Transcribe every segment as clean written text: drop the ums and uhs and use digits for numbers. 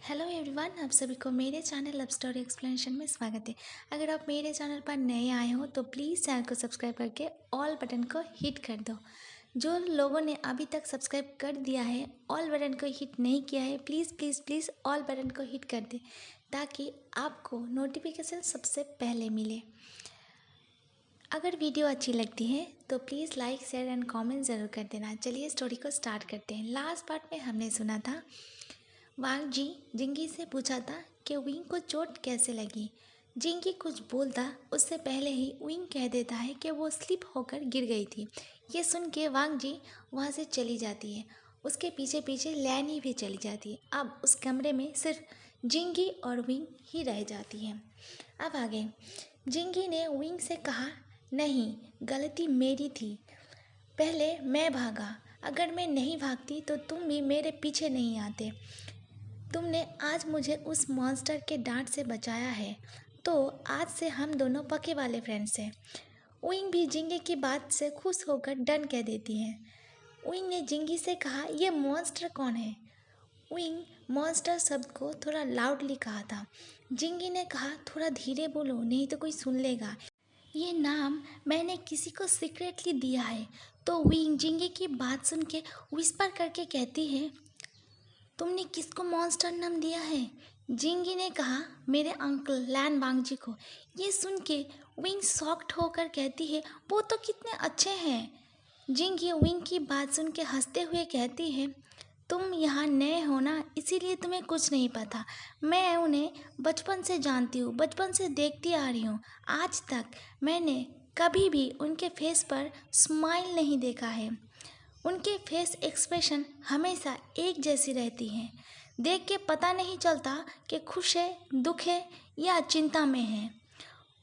Hello everyone, आप सभी को मेरे चैनल लव स्टोरी एक्सप्लेनेशन में स्वागत है। अगर आप मेरे चैनल पर नए आए हो तो प्लीज़ चैनल को सब्सक्राइब करके ऑल बटन को हिट कर दो। जो लोगों ने अभी तक सब्सक्राइब कर दिया है, ऑल बटन को हिट नहीं किया है, please please please all button को हिट कर दे ताकि आपको नोटिफिकेशन सबसे पहले मिले। अगर वीडियो अच्छी लगती है तो please like share and comment ज़रूर कर देना। चलिए स्टोरी को स्टार्ट करते हैं। लास्ट पार्ट में हमने सुना था वांग जी जिंगी से पूछा था कि विंग को चोट कैसे लगी। जिंगी कुछ बोलता उससे पहले ही विंग कह देता है कि वो स्लिप होकर गिर गई थी। ये सुन के वांग जी वहाँ से चली जाती है। उसके पीछे पीछे लैनी भी चली जाती है। अब उस कमरे में सिर्फ जिंगी और विंग ही रह जाती है। अब आगे जिंगी ने विंग से कहा, नहीं, गलती मेरी थी, पहले मैं भागा। अगर मैं नहीं भागती तो तुम भी मेरे पीछे नहीं आते। तुमने आज मुझे उस मॉन्स्टर के डांट से बचाया है, तो आज से हम दोनों पक्के वाले फ्रेंड्स हैं। विंग भी जिंगी की बात से खुश होकर डन कह देती है। विंग ने जिंगी से कहा, ये मॉन्स्टर कौन है? विंग मॉन्स्टर शब्द को थोड़ा लाउडली कहा था। जिंगी ने कहा, थोड़ा धीरे बोलो, नहीं तो कोई सुन लेगा। ये नाम मैंने किसी को सीक्रेटली दिया है। तो विंग जिंगी की बात सुन के विस्पर करके कहती है, तुमने किसको मॉन्स्टर नाम दिया है? जिंगी ने कहा, मेरे अंकल लैन वांगजी को। ये सुन के विंग शॉक्ड होकर कहती है, वो तो कितने अच्छे हैं। जिंगी विंग की बात सुन के हंसते हुए कहती है, तुम यहाँ नए हो ना, इसीलिए तुम्हें कुछ नहीं पता। मैं उन्हें बचपन से जानती हूँ, बचपन से देखती आ रही हूँ। आज तक मैंने कभी भी उनके फेस पर स्माइल नहीं देखा है। उनके फेस एक्सप्रेशन हमेशा एक जैसी रहती हैं। देख के पता नहीं चलता कि खुश है, दुख है या चिंता में है।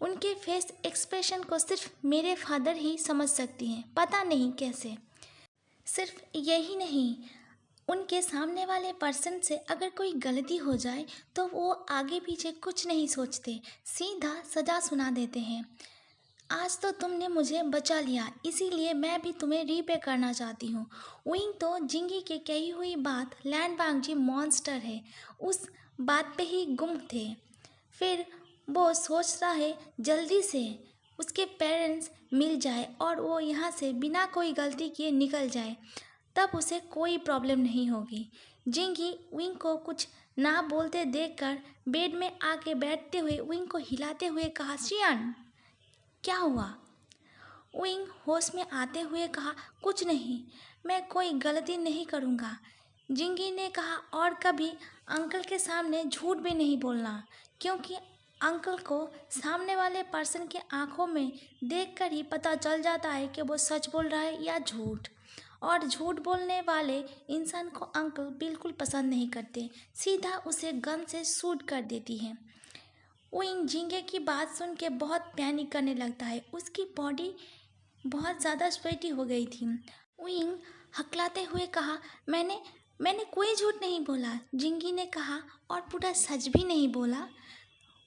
उनके फेस एक्सप्रेशन को सिर्फ मेरे फादर ही समझ सकती हैं, पता नहीं कैसे। सिर्फ यही नहीं, उनके सामने वाले पर्सन से अगर कोई गलती हो जाए तो वो आगे पीछे कुछ नहीं सोचते, सीधा सजा सुना देते हैं। आज तो तुमने मुझे बचा लिया, इसीलिए मैं भी तुम्हें रीपे करना चाहती हूँ। विंग तो जिंगी के कही हुई बात लैंड वांगजी मॉन्स्टर है उस बात पे ही गुम थे। फिर वो सोचता है जल्दी से उसके पेरेंट्स मिल जाए और वो यहाँ से बिना कोई गलती किए निकल जाए, तब उसे कोई प्रॉब्लम नहीं होगी। जिंगी विंग को कुछ ना बोलते देखकर बेड में आके बैठते हुए विंग को हिलाते हुए कहा, शियान, क्या हुआ? विंग होश में आते हुए कहा, कुछ नहीं, मैं कोई गलती नहीं करूँगा। जिंगी ने कहा, और कभी अंकल के सामने झूठ भी नहीं बोलना, क्योंकि अंकल को सामने वाले पर्सन के आंखों में देखकर ही पता चल जाता है कि वो सच बोल रहा है या झूठ। और झूठ बोलने वाले इंसान को अंकल बिल्कुल पसंद नहीं करते, सीधा उसे गन से शूट कर देती है। विंग जिंगे की बात सुन के बहुत पैनिक करने लगता है। उसकी बॉडी बहुत ज़्यादा स्वेटी हो गई थी। विंग हकलाते हुए कहा, मैंने मैंने कोई झूठ नहीं बोला। जिंगी ने कहा, और पूरा सच भी नहीं बोला।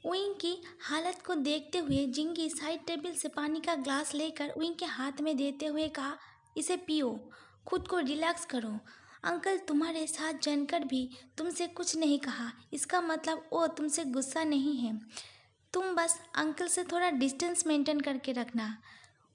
विंग की हालत को देखते हुए जिंगी साइड टेबल से पानी का ग्लास लेकर विंग के हाथ में देते हुए कहा, इसे पियो, खुद को रिलैक्स करो। अंकल तुम्हारे साथ जानकर भी तुमसे कुछ नहीं कहा, इसका मतलब वो तुमसे गुस्सा नहीं है। तुम बस अंकल से थोड़ा डिस्टेंस मेंटेन करके रखना।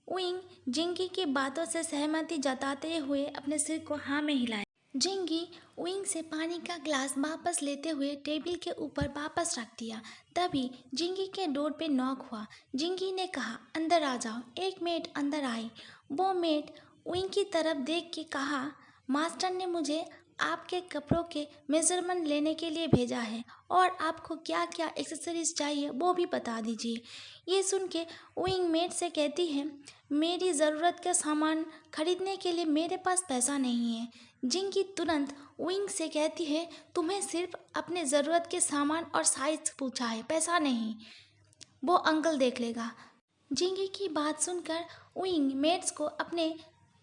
विंग जिंगी की बातों से सहमति जताते हुए अपने सिर को हाँ में हिलाया। जिंगी विंग से पानी का ग्लास वापस लेते हुए टेबल के ऊपर वापस रख दिया। तभी जिंगी के डोर पे नॉक हुआ। जिंगी ने कहा, अंदर आ जाओ। एक मेड अंदर आई। वो मेड विंग की तरफ देख के कहा, मास्टर ने मुझे आपके कपड़ों के मेजरमेंट लेने के लिए भेजा है और आपको क्या क्या एक्सेसरीज चाहिए वो भी बता दीजिए। ये सुन के विंग मेड से कहती है, मेरी ज़रूरत का सामान खरीदने के लिए मेरे पास पैसा नहीं है। जिंगी तुरंत विंग से कहती है, तुम्हें सिर्फ अपने ज़रूरत के सामान और साइज पूछा है, पैसा नहीं, वो अंकल देख लेगा। जिंगी की बात सुनकर विंग मेड्स को अपने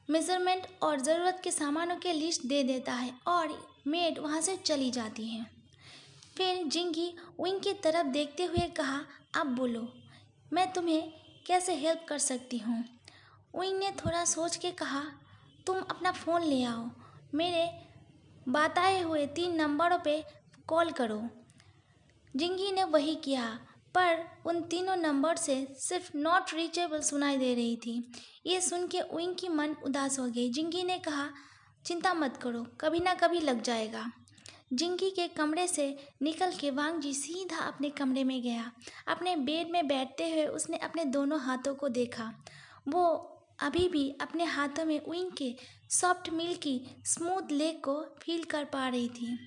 मेज़रमेंट और ज़रूरत के सामानों के लिस्ट दे देता है और मेड वहाँ से चली जाती है। फिर जिंगी विंग की तरफ देखते हुए कहा, अब बोलो, मैं तुम्हें कैसे हेल्प कर सकती हूँ? विंग ने थोड़ा सोच के कहा, तुम अपना फ़ोन ले आओ। मेरे बताए हुए 3 नंबरों पे कॉल करो। जिंगी ने वही किया, पर उन तीनों नंबर से सिर्फ नॉट रीचेबल सुनाई दे रही थी। ये सुन के विंग की मन उदास हो गई। जिंगी ने कहा, चिंता मत करो, कभी ना कभी लग जाएगा। जिंगी के कमरे से निकल के वांग जी सीधा अपने कमरे में गया। अपने बेड में बैठते हुए उसने अपने दोनों हाथों को देखा। वो अभी भी अपने हाथों में विंग के सॉफ्ट मिल्की स्मूथ लेग को फील कर पा रही थी।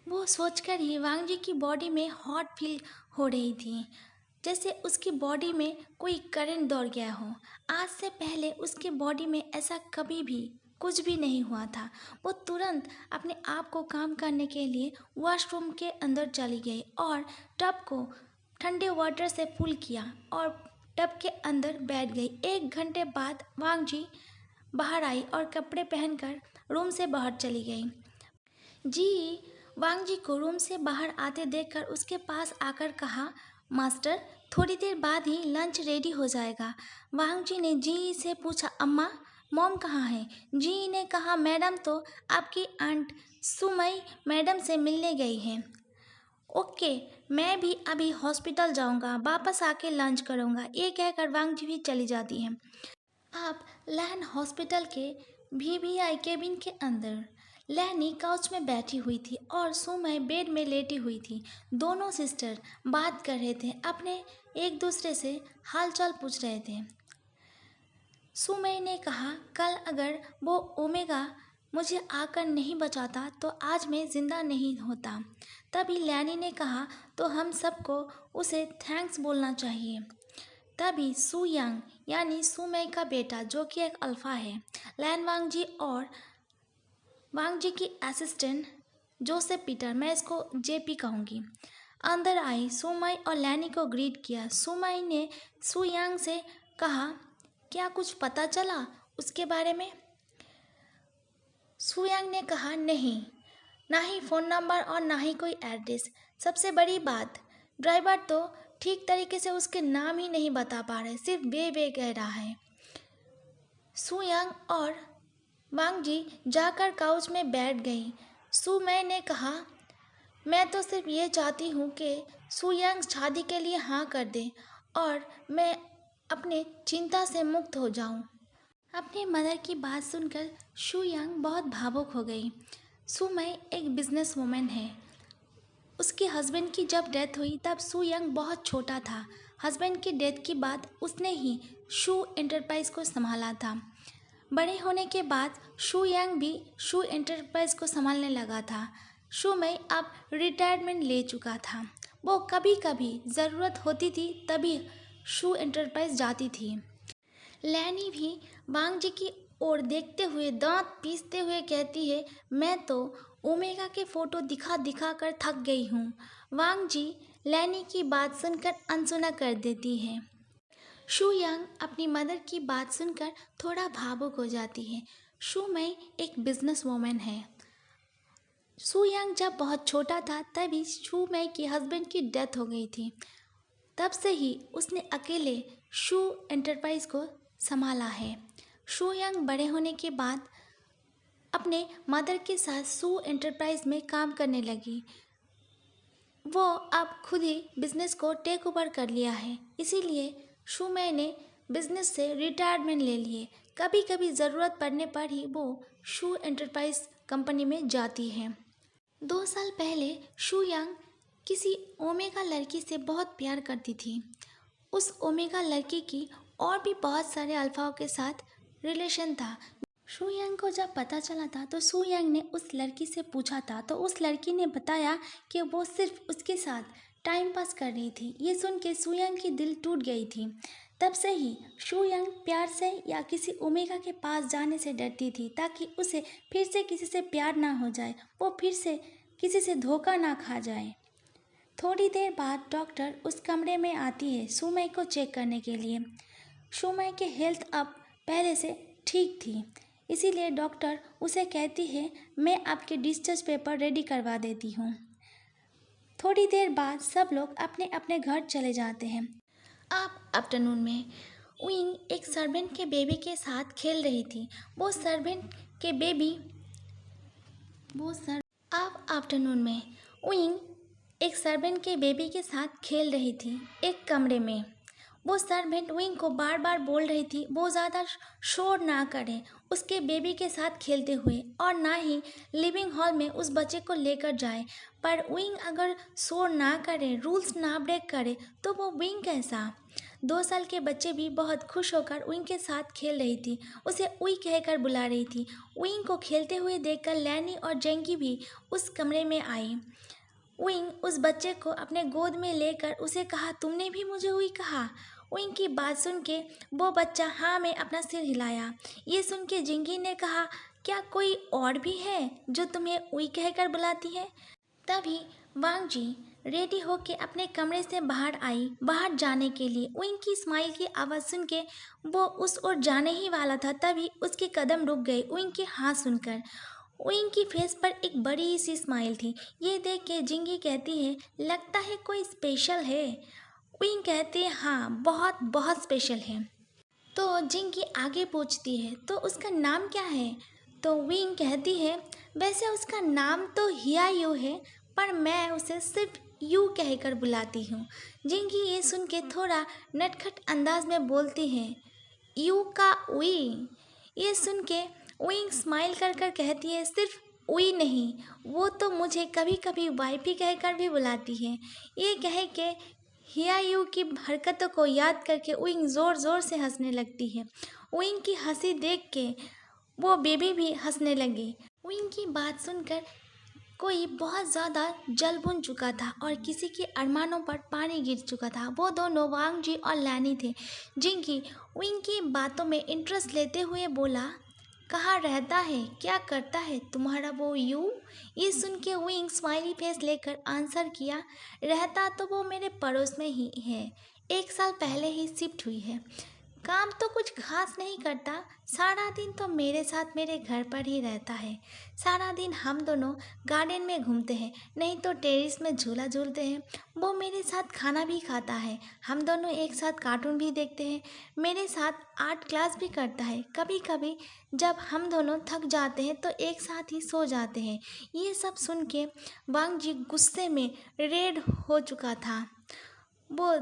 वो सोचकर ही वांग जी की बॉडी में हॉट फील हो रही थी, जैसे उसकी बॉडी में कोई करंट दौड़ गया हो। आज से पहले उसके बॉडी में ऐसा कभी भी कुछ भी नहीं हुआ था। वो तुरंत अपने आप को काम करने के लिए वॉशरूम के अंदर चली गई और टब को ठंडे वाटर से फुल किया और टब के अंदर बैठ गई। 1 घंटे बाद वांग जी बाहर आई और कपड़े पहनकर रूम से बाहर चली गई। जी वांग जी को रूम से बाहर आते देखकर उसके पास आकर कहा, मास्टर, थोड़ी देर बाद ही लंच रेडी हो जाएगा। वांग जी ने जी से पूछा, अम्मा, मॉम कहाँ है? जी ने कहा, मैडम तो आपकी आंट सुमई मैडम से मिलने गई हैं। ओके, मैं भी अभी हॉस्पिटल जाऊंगा, वापस आके लंच करूंगा। ये कहकर वांग जी भी चली जाती हैं। आप लैन हॉस्पिटल के वीवीआई केबिन के अंदर लैनी काउच में बैठी हुई थी और सुमय बेड में लेटी हुई थी। दोनों सिस्टर बात कर रहे थे, अपने एक दूसरे से हालचाल पूछ रहे थे। सुमय ने कहा, कल अगर वो ओमेगा मुझे आकर नहीं बचाता तो आज मैं जिंदा नहीं होता। तभी लैनी ने कहा, तो हम सबको उसे थैंक्स बोलना चाहिए। तभी सु यांग यानी सुमय का बेटा, जो कि एक अल्फा है, लैन वांग जी और वांग जी की असिस्टेंट जोसेफ पीटर, मैं इसको जेपी कहूँगी, अंदर आई। सुमय और लैनी को ग्रीट किया। सुमय ने सु यांग से कहा, क्या कुछ पता चला उसके बारे में? सु यांग ने कहा, नहीं, ना ही फ़ोन नंबर और ना ही कोई एड्रेस। सबसे बड़ी बात, ड्राइवर तो ठीक तरीके से उसके नाम ही नहीं बता पा रहे, सिर्फ बे कह रहा है। सु यांग और वांग जी जाकर काउच में बैठ गई। सुमय ने कहा, मैं तो सिर्फ ये चाहती हूँ कि सु यांग शादी के लिए हाँ कर दे और मैं अपने चिंता से मुक्त हो जाऊँ। अपने मदर की बात सुनकर सु यांग बहुत भावुक हो गई। सुमय एक बिजनेस वूमेन है। उसके हस्बैंड की जब डेथ हुई तब सु यांग बहुत छोटा था। हस्बैंड की डेथ के बाद उसने ही शू एंटरप्राइज को संभाला था। बड़े होने के बाद शू यांग भी शू एंटरप्राइज को संभालने लगा था। शू में अब रिटायरमेंट ले चुका था। वो कभी कभी ज़रूरत होती थी तभी शू एंटरप्राइज जाती थी। लैनी भी वांग जी की ओर देखते हुए दांत पीसते हुए कहती है, मैं तो ओमेगा के फ़ोटो दिखा दिखा कर थक गई हूँ। वांग जी लैनी की बात सुनकर अनसुना कर देती है। शू यांग अपनी मदर की बात सुनकर थोड़ा भावुक हो जाती है। शू मई एक बिजनेस वूमेन है। शू यांग जब बहुत छोटा था तभी शू मई के हस्बैंड की डेथ हो गई थी। तब से ही उसने अकेले शू एंटरप्राइज को संभाला है। शू यांग बड़े होने के बाद अपने मदर के साथ शू एंटरप्राइज में काम करने लगी। वो अब खुद ही बिजनेस को टेक ओवर कर लिया है, इसीलिए शू मई ने बिजनेस से रिटायरमेंट ले लिए। कभी कभी ज़रूरत पड़ने पर ही वो शू एंटरप्राइज कंपनी में जाती है। 2 साल पहले शू यांग किसी ओमेगा लड़की से बहुत प्यार करती थी। उस ओमेगा लड़की की और भी बहुत सारे अल्फाओं के साथ रिलेशन था। शू यांग को जब पता चला था तो शू यांग ने उस लड़की से पूछा था, तो उस लड़की ने बताया कि वो सिर्फ उसके साथ टाइम पास कर रही थी। ये सुन के शू यांग की दिल टूट गई थी। तब से ही शू यांग प्यार से या किसी ओमेगा के पास जाने से डरती थी, ताकि उसे फिर से किसी से प्यार ना हो जाए, वो फिर से किसी से धोखा ना खा जाए। थोड़ी देर बाद डॉक्टर उस कमरे में आती है सुमई को चेक करने के लिए। सुमई की हेल्थ अब पहले से ठीक थी, इसीलिए डॉक्टर उसे कहती है, मैं आपके डिस्चार्ज पेपर रेडी करवा देती हूँ। थोड़ी देर बाद सब लोग अपने अपने घर चले जाते हैं। आप आफ्टरनून में विंग एक सर्वेंट के बेबी के साथ खेल रही थी। वो सर्वेंट के बेबी आप आफ्टरनून में उइंग एक सर्वेंट के बेबी के साथ खेल रही थी एक कमरे में। वो सर्वेंट उइंग को बार बार बोल रही थी वो ज़्यादा शोर ना करे उसके बेबी के साथ खेलते हुए, और ना ही लिविंग हॉल में उस बच्चे को लेकर जाए। पर उइंग अगर शोर ना करे, रूल्स ना ब्रेक करे, तो वो उइंग कैसा? 2 साल के बच्चे भी बहुत खुश होकर उइंग के साथ खेल रही थी, उसे उई कहकर बुला रही थी। उइंग को खेलते हुए देखकर लैनी और जेंगी भी उस कमरे में आई। उइंग उस बच्चे को अपने गोद में लेकर उसे कहा, तुमने भी मुझे उई कहा? उइंग की बात सुन के वो बच्चा हाँ में अपना सिर हिलाया। ये सुन के जिंगी ने कहा, क्या कोई और भी है जो तुम्हें उई कहकर बुलाती है? तभी वांग जी रेडी होके अपने कमरे से बाहर आई, बाहर जाने के लिए। उइंग की स्माइल की आवाज़ सुन के वो उस ओर जाने ही वाला था, तभी उसके कदम रुक गए उइंग के हाथ सुनकर। उइंग की फेस पर एक बड़ी सी स्माइल थी। ये देख के जिंगी कहती है, लगता है कोई स्पेशल है। उइंग कहती है, हाँ बहुत बहुत स्पेशल है। तो जिंगी आगे पूछती है, तो उसका नाम क्या है? तो विंग कहती है, वैसे उसका नाम तो हिया यू है, पर मैं उसे सिर्फ यू कहकर बुलाती हूँ। जिंगी ये सुन के थोड़ा नटखट अंदाज में बोलती है, यू का उई? ये सुन के विंग स्माइल कर कर कहती है, सिर्फ उई नहीं, वो तो मुझे कभी कभी वाइफी कहकर भी बुलाती है। ये कह के हिया यू की हरकतों को याद करके उइंग ज़ोर ज़ोर से हंसने लगती है। उइंग की हंसी देख के वो बेबी भी हंसने लगी। उइंग की बात सुनकर कोई बहुत ज़्यादा जल भुन चुका था और किसी के अरमानों पर पानी गिर चुका था। वो दोनों वांग जी और लैनी थे। जिंगी उइंग की बातों में इंटरेस्ट लेते हुए बोला, कहाँ रहता है, क्या करता है तुम्हारा वो यू? ये सुन के विंग स्माइली फेस लेकर आंसर किया, रहता तो वो मेरे पड़ोस में ही है, 1 साल पहले ही शिफ्ट हुई है। काम तो कुछ खास नहीं करता, सारा दिन तो मेरे साथ मेरे घर पर ही रहता है। सारा दिन हम दोनों गार्डन में घूमते हैं, नहीं तो टेरेस में झूला झूलते हैं। वो मेरे साथ खाना भी खाता है, हम दोनों एक साथ कार्टून भी देखते हैं, मेरे साथ आर्ट क्लास भी करता है। कभी कभी जब हम दोनों थक जाते हैं तो एक साथ ही सो जाते हैं। ये सब सुन के वांग जी गुस्से में रेड हो चुका था। वो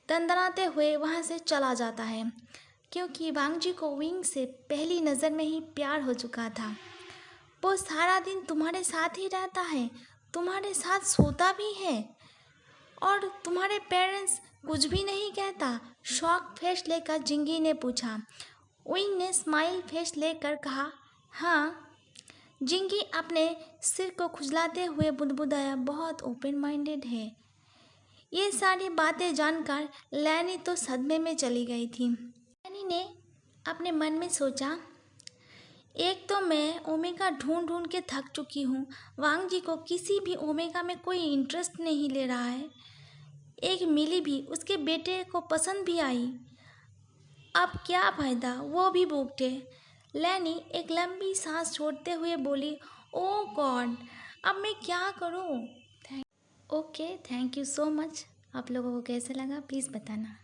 दंदनाते हुए वहाँ से चला जाता है, क्योंकि वांग जी को विंग से पहली नज़र में ही प्यार हो चुका था। वो सारा दिन तुम्हारे साथ ही रहता है, तुम्हारे साथ सोता भी है, और तुम्हारे पेरेंट्स कुछ भी नहीं कहता? शॉक फेस लेकर जिंगी ने पूछा। विंग ने स्माइल फेस लेकर कहा, हाँ। जिंगी अपने सिर को खुजलाते हुए बुदबुदाया, बहुत ओपन माइंडेड है। ये सारी बातें जानकर लैनी तो सदमे में चली गई थी। लैनी ने अपने मन में सोचा, एक तो मैं ओमेगा ढूंढ ढूंढ के थक चुकी हूँ, वांग जी को किसी भी ओमेगा में कोई इंटरेस्ट नहीं ले रहा है। एक मिली भी उसके बेटे को पसंद भी आई, अब क्या फायदा, वो भी भूखे। लैनी एक लंबी सांस छोड़ते हुए बोली, ओ गॉड, अब मैं क्या करूँ? Okay, thank you so much. आप लोगों को कैसे लगा प्लीज़ बताना।